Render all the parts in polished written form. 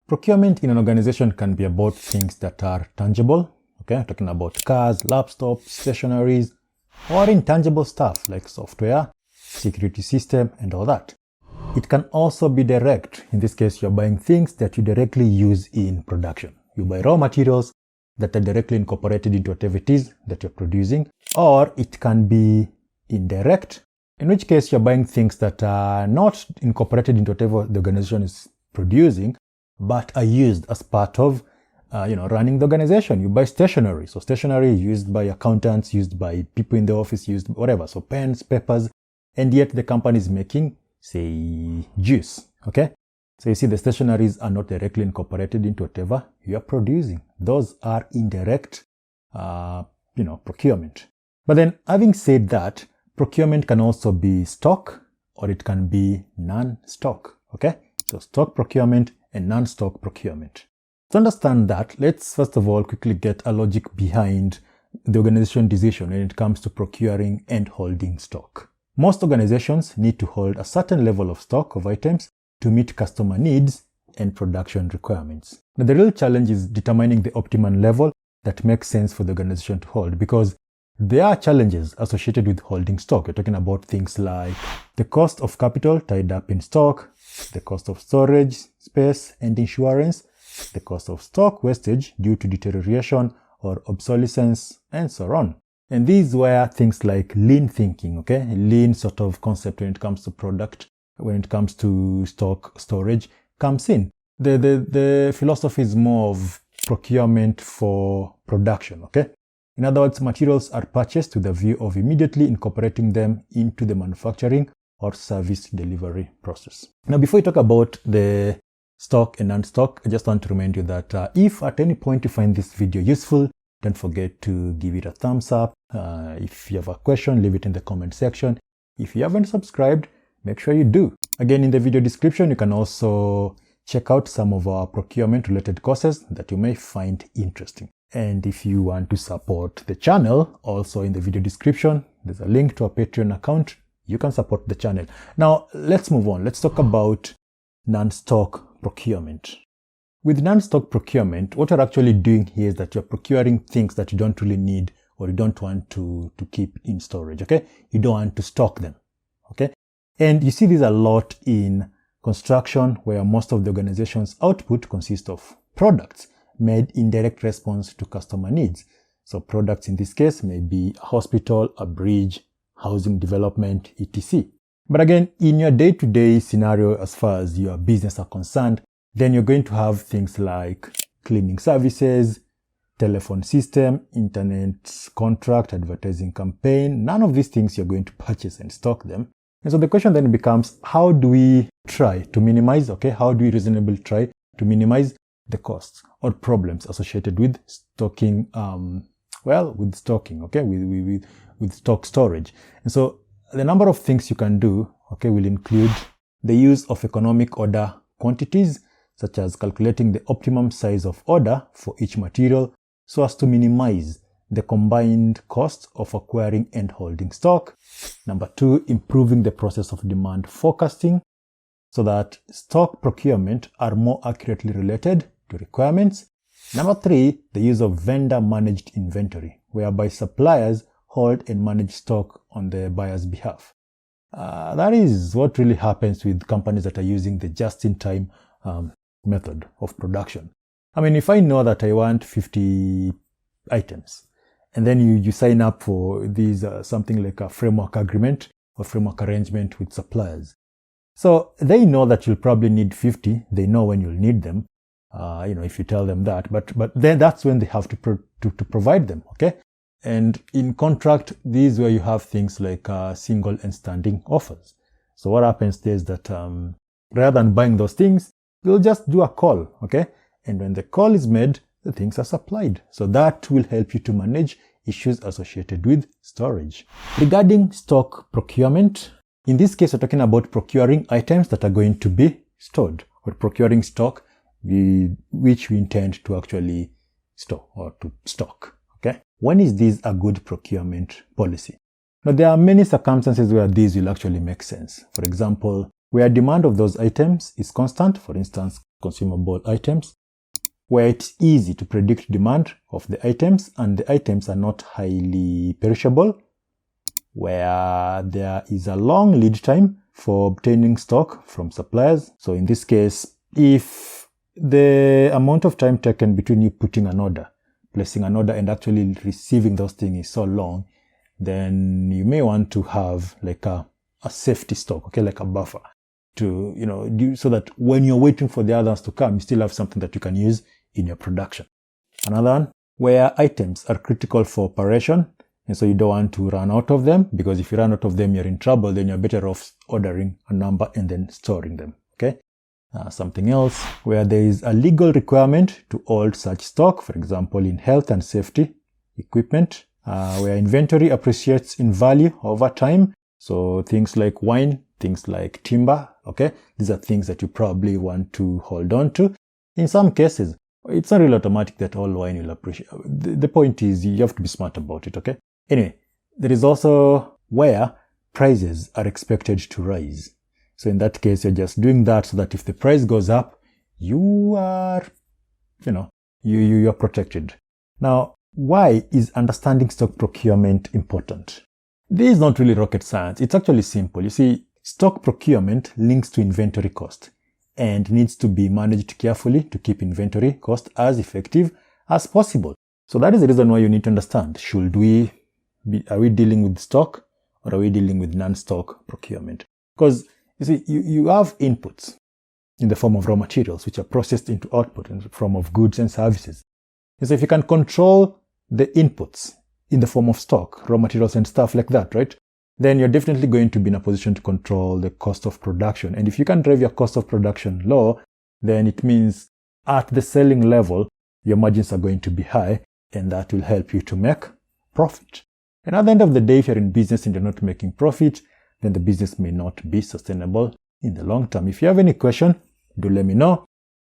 Procurement in an organization can be about things that are tangible, okay, talking about cars, laptops, stationaries, or intangible stuff like software, security system, and all that. It can also be direct. In this case, you're buying things that you directly use in production. You buy raw materials that are directly incorporated into whatever it is that you're producing, or it can be indirect, in which case you're buying things that are not incorporated into whatever the organization is producing, but are used as part of running the organization. You buy stationery. So stationery used by accountants, used by people in the office, used whatever. So pens, papers, and yet the company is making, say, juice. Okay? So you see the stationaries are not directly incorporated into whatever you are producing. Those are indirect, procurement. But then having said that, procurement can also be stock or it can be non-stock. Okay? So stock procurement and non-stock procurement. To understand that, let's first of all quickly get a logic behind the organization decision when it comes to procuring and holding stock. Most organizations need to hold a certain level of stock of items to meet customer needs and production requirements. Now, the real challenge is determining the optimum level that makes sense for the organization to hold, because there are challenges associated with holding stock. We're talking about things like the cost of capital tied up in stock, the cost of storage space and insurance, the cost of stock wastage due to deterioration or obsolescence, and so on. And these were things like lean thinking, okay? Lean sort of concept when it comes to product, when it comes to stock storage comes in. The philosophy is more of procurement for production, okay? In other words, materials are purchased with a view of immediately incorporating them into the manufacturing or service delivery process. Now, before we talk about the stock and non-stock, I just want to remind you that if at any point you find this video useful, don't forget to give it a thumbs up. If you have a question, leave it in the comment section. If you haven't subscribed, make sure you do. Again, in the video description, you can also check out some of our procurement related courses that you may find interesting. And if you want to support the channel, also in the video description, there's a link to our Patreon account. You can support the channel. Now, let's move on. Let's talk about non-stock procurement. With non-stock procurement, what you're actually doing here is that you're procuring things that you don't really need or you don't want to keep in storage, okay? You don't want to stock them, okay? And you see this a lot in construction, where most of the organization's output consists of products made in direct response to customer needs. So products in this case may be a hospital, a bridge, housing development, etc. But again, in your day-to-day scenario, as far as your business are concerned, then you're going to have things like cleaning services, telephone system, internet contract, advertising campaign. None of these things you're going to purchase and stock them. And so the question then becomes, how do we try to minimize, okay? How do we reasonably try to minimize the costs or problems associated with stocking, with stock storage? And so the number of things you can do, okay, will include the use of economic order quantities, such as calculating the optimum size of order for each material so as to minimize the combined cost of acquiring and holding stock. Number 2, improving the process of demand forecasting so that stock procurement are more accurately related to requirements. Number 3, the use of vendor managed inventory, whereby suppliers hold and manage stock on the buyer's behalf. That is what really happens with companies that are using the just-in-time method of production. I mean, if I know that I want 50 items, and then you sign up for these something like a framework agreement or framework arrangement with suppliers. So they know that you'll probably need 50. They know when you'll need them, if you tell them that. But then that's when they have to provide them, okay? And in contract, these where you have things like single and standing offers. So what happens there is that rather than buying those things, they'll just do a call, okay? And when the call is made, the things are supplied. So that will help you to manage issues associated with storage. Regarding stock procurement, in this case, we're talking about procuring items that are going to be stored, or procuring stock which we intend to actually store or to stock, okay? When is this a good procurement policy? Now, there are many circumstances where this will actually make sense. For example, where demand of those items is constant, for instance, consumable items, where it's easy to predict demand of the items and the items are not highly perishable, where there is a long lead time for obtaining stock from suppliers. So in this case, if the amount of time taken between you putting an order, placing an order and actually receiving those things is so long, then you may want to have like a safety stock, okay, like a buffer to, so that when you're waiting for the others to come, you still have something that you can use in your production. Another one, where items are critical for operation, and so you don't want to run out of them, because if you run out of them, you're in trouble. Then you're better off ordering a number and then storing them, okay? Something else, where there is a legal requirement to hold such stock, for example, in health and safety equipment, where inventory appreciates in value over time. So things like wine, things like timber, okay? These are things that you probably want to hold on to. In some cases, it's not really automatic that all wine will appreciate. The point is you have to be smart about it, okay? Anyway, there is also where prices are expected to rise. So in that case, you're just doing that so that if the price goes up, you are, you're protected. Now, why is understanding stock procurement important? This is not really rocket science. It's actually simple. You see, stock procurement links to inventory cost and needs to be managed carefully to keep inventory cost as effective as possible. So that is the reason why you need to understand, are we dealing with stock or are we dealing with non-stock procurement? Because you see, you have inputs in the form of raw materials, which are processed into output in the form of goods and services. And so if you can control the inputs in the form of stock, raw materials and stuff like that, right? Then you're definitely going to be in a position to control the cost of production. And if you can drive your cost of production low, then it means at the selling level, your margins are going to be high, and that will help you to make profit. And at the end of the day, if you're in business and you're not making profit, then the business may not be sustainable in the long term. If you have any question, do let me know.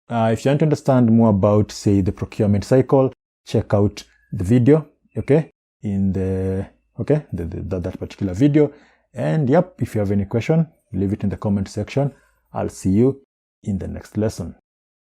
If you want to understand more about, say, the procurement cycle, check out the video, okay, that particular video. And yep, if you have any question, leave it in the comment section. I'll see you in the next lesson.